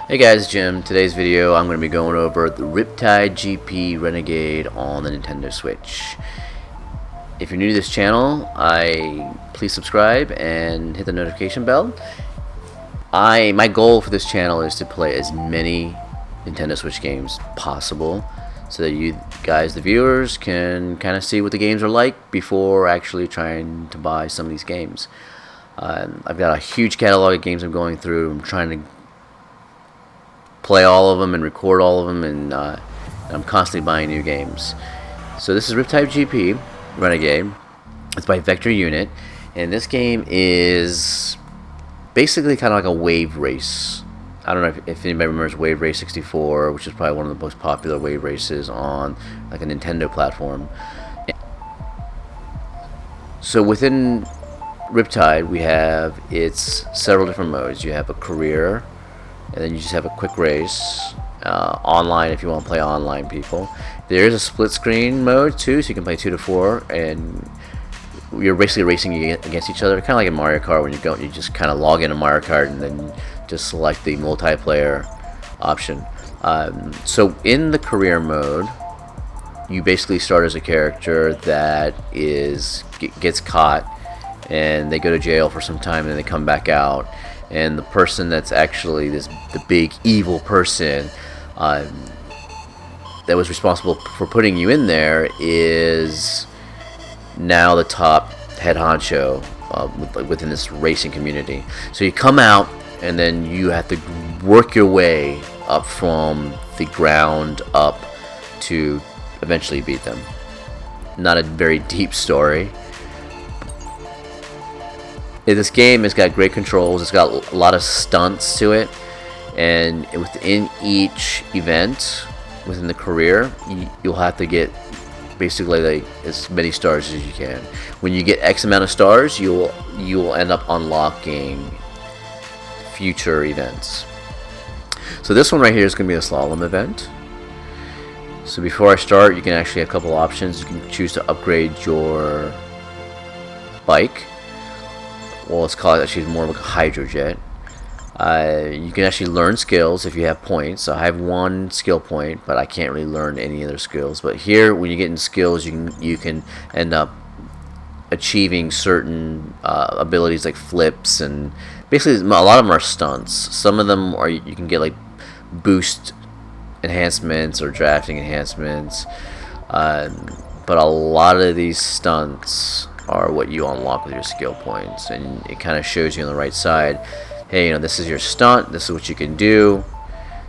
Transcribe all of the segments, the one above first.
Hey guys, Jim. Today's video I'm going to be going over the Riptide GP Renegade on the Nintendo Switch. If you're new to this channel, please subscribe and hit the notification bell. My goal for this channel is to play as many Nintendo Switch games possible so that you guys, the viewers, can kind of see what the games are like before actually trying to buy some of these games. I've got a huge catalog of games I'm going through. I'm trying to play all of them and record all of them, and I'm constantly buying new games. So this is Riptide GP Renegade. It's by Vector Unit, and this game is basically kind of like a wave race. I don't know if anybody remembers Wave Race 64, which is probably one of the most popular wave races on like a Nintendo platform. So within Riptide, we have several different modes. You have a career, and then you just have a quick race, online if you want to play online people. There is a split screen mode too, so you can play 2 to 4, and you're basically racing against each other, kind of like in Mario Kart when you just kind of log into Mario Kart and then just select the multiplayer option. So in the career mode, you basically start as a character that gets caught, and they go to jail for some time, and then they come back out. And the person that's actually the big evil person that was responsible for putting you in there is now the top head honcho within this racing community. So you come out, and then you have to work your way up from the ground up to eventually beat them. Not a very deep story. This game has got great controls. It's got a lot of stunts to it, and within each event, within the career, you'll have to get basically like as many stars as you can. When you get X amount of stars, you will end up unlocking future events. So this one right here is going to be a slalom event. So before I start, you can actually have a couple options. You can choose to upgrade your bike. Well, it's called actually more like a hydrojet. You can actually learn skills if you have points. So I have 1 skill point, but I can't really learn any other skills. But here, when you get into skills, you can end up achieving certain abilities like flips, and basically a lot of them are stunts. Some of them are you can get like boost enhancements or drafting enhancements, but a lot of these stunts are what you unlock with your skill points, and it kind of shows you on the right side, hey, this is your stunt, this is what you can do.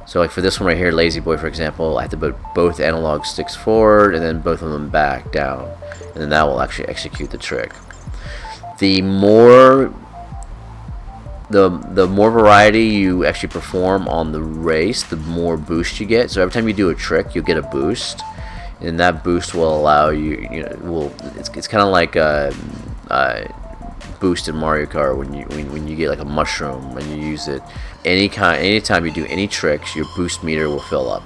So like for this one right here, Lazy Boy, for example, I have to put both analog sticks forward and then both of them back down, and then that will actually execute the trick. The more variety you actually perform on the race, the more boost you get. So every time you do a trick, you'll get a boost, and that boost will allow you, it's kind of like a boost in Mario Kart when you get like a mushroom when you use it. Anytime you do any tricks, your boost meter will fill up.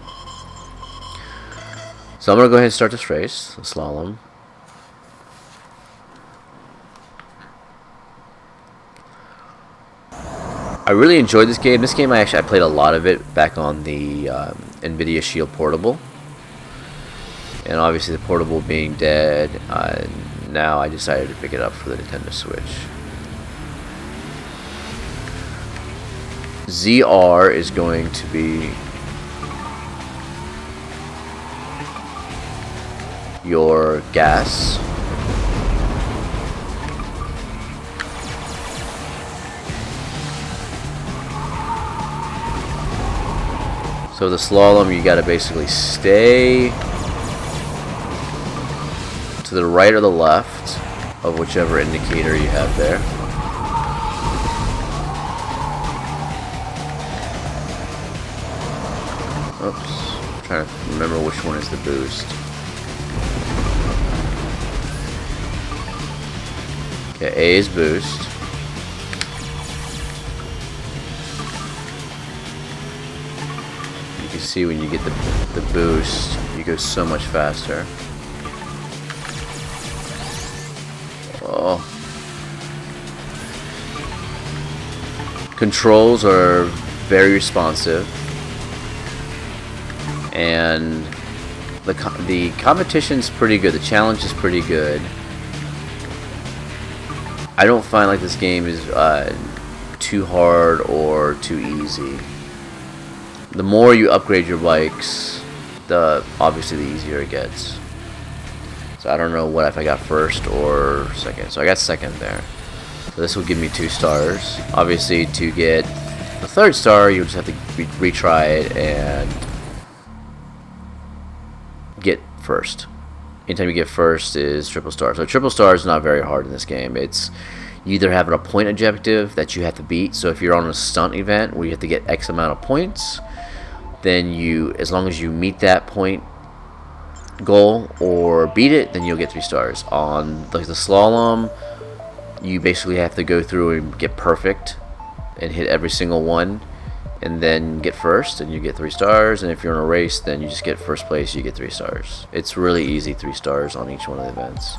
So I'm gonna go ahead and start this race, the slalom. I really enjoyed this game. This game I played a lot of it back on the NVIDIA Shield Portable. And obviously the portable being dead, now I decided to pick it up for the Nintendo Switch. ZR is going to be your gas. So the slalom, you gotta basically stay to the right or the left of whichever indicator you have there. Oops, I'm trying to remember which one is the boost. Okay, A is boost. You can see when you get the boost, you go so much faster. Oh. Controls are very responsive. and the competition's pretty good. The challenge is pretty good. I don't find like this game is too hard or too easy. The more you upgrade your bikes, obviously the easier it gets. So I don't know what if I got first or second. So I got second there. So this will give me 2 stars. Obviously, to get the 3rd star, you just have to retry it and get first. Anytime you get first is triple star. So triple star is not very hard in this game. It's you either have a point objective that you have to beat. So if you're on a stunt event where you have to get X amount of points, then as long as you meet that point goal or beat it, then you'll get 3 stars. On like the slalom, you basically have to go through and get perfect and hit every single one and then get first and you get 3 stars. And if you're in a race, then you just get first place, you get 3 stars. It's really easy, 3 stars on each one of the events.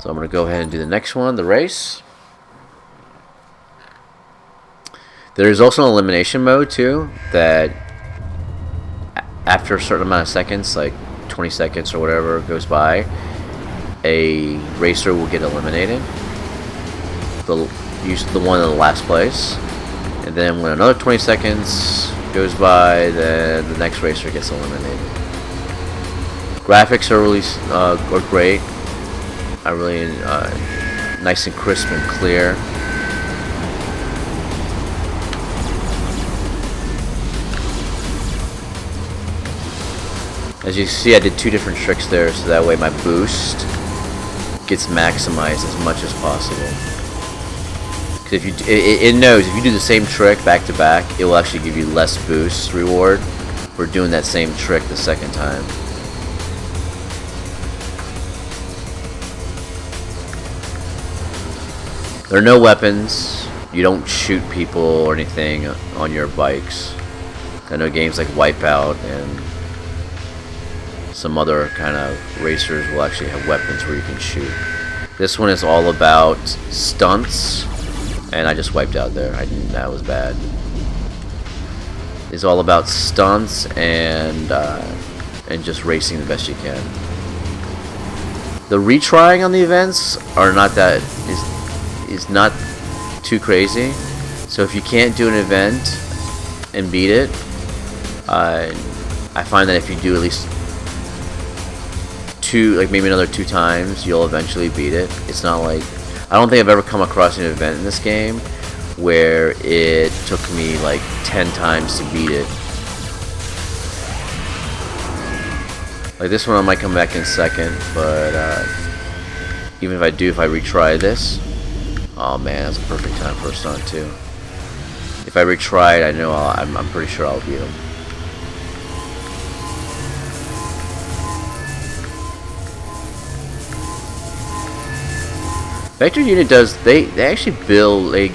So I'm going to go ahead and do the next one, the race. There's also an elimination mode too, that after a certain amount of seconds, like 20 seconds or whatever goes by, a racer will get eliminated. Usually the one in the last place. And then when another 20 seconds goes by, then the next racer gets eliminated. Graphics are really are great. I really nice and crisp and clear. As you see, I did 2 different tricks there, so that way my boost gets maximized as much as possible. Because if it knows if you do the same trick back to back, it will actually give you less boost reward for doing that same trick the second time. There are no weapons. You don't shoot people or anything on your bikes. I know games like Wipeout and some other kind of racers will actually have weapons where you can shoot. This one is all about stunts, and I just wiped out there. That was bad. It's all about stunts and just racing the best you can. The retrying on the events are not that is not too crazy. So if you can't do an event and beat it, I find that if you do at least 2, like maybe another 2 times, you'll eventually beat it. It's not like, I don't think I've ever come across an event in this game where it took me like 10 times to beat it. Like this one I might come back in second, but even if I retry this, oh man, that's a perfect time for a stunt too. If I retry it, I know I'm pretty sure I'll beat him. Vector Unit does, they actually build, they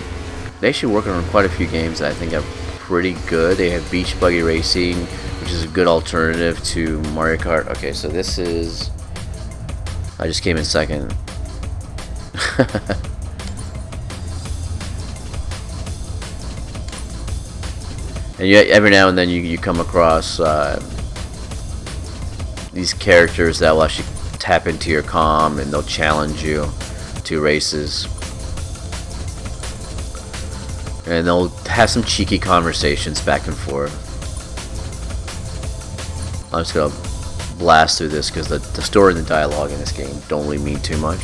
actually work on quite a few games that I think are pretty good. They have Beach Buggy Racing, which is a good alternative to Mario Kart. Okay, so this is, I just came in second. And yet every now and then you come across these characters that will actually tap into your comm and they'll challenge you to races, and they'll have some cheeky conversations back and forth. I'm just gonna blast through this because the story and the dialogue in this game don't really mean too much.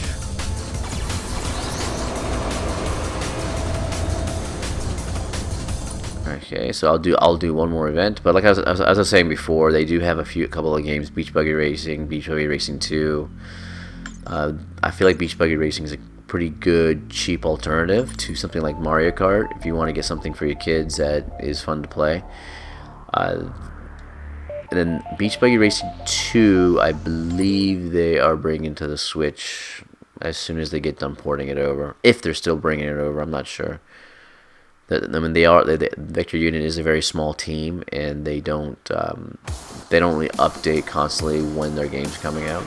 Okay, so I'll do one more event, but like as I was saying before, they do have a couple of games: Beach Buggy Racing, Beach Buggy Racing 2. I feel like Beach Buggy Racing is a pretty good, cheap alternative to something like Mario Kart if you want to get something for your kids that is fun to play. And then Beach Buggy Racing 2, I believe they are bringing to the Switch as soon as they get done porting it over. If they're still bringing it over, I'm not sure. I mean, the Vector Unit is a very small team, and they don't really update constantly when their game's coming out.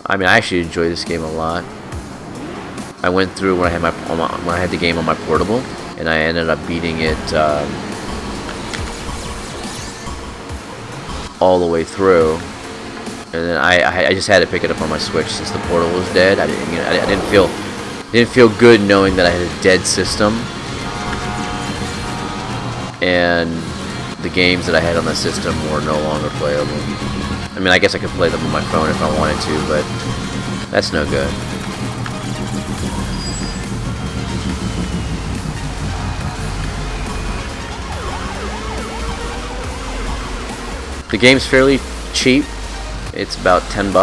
I mean, I actually enjoy this game a lot. I went through when I had the game on my portable, and I ended up beating it all the way through. And then I just had to pick it up on my Switch since the Portal was dead. I didn't feel good knowing that I had a dead system, and the games that I had on the system were no longer playable. I mean, I guess I could play them on my phone if I wanted to, but that's no good. The game's fairly cheap. It's about $10.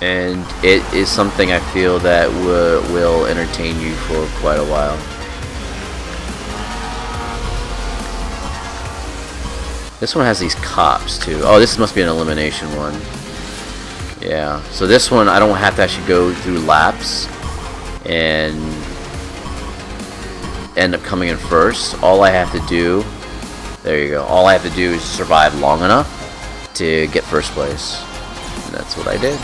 And it is something I feel that will entertain you for quite a while. This one has these cops too. Oh, this must be an elimination one. Yeah, so this one I don't have to actually go through laps and end up coming in first. All I have to do, there you go, all I have to do is survive long enough to get first place. And that's what I did.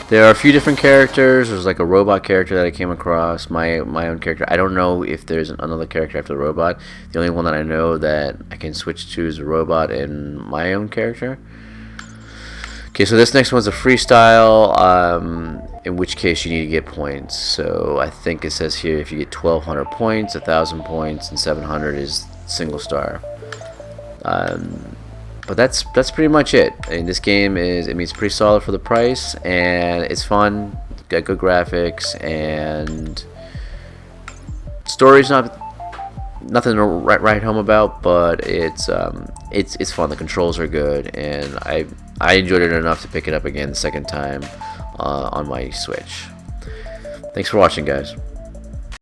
There are a few different characters. There's like a robot character that I came across, my own character. I don't know if there's another character after the robot. The only one that I know that I can switch to is a robot and my own character. Okay, so this next one's a freestyle, in which case you need to get points. So I think it says here if you get 1,200 points, 1,000 points, and 700 is single star. But that's pretty much it. And this game it's pretty solid for the price, and it's fun. Got good graphics, and story's nothing to write home about, but it's fun. The controls are good, and I enjoyed it enough to pick it up again the second time on my Switch. Thanks for watching, guys.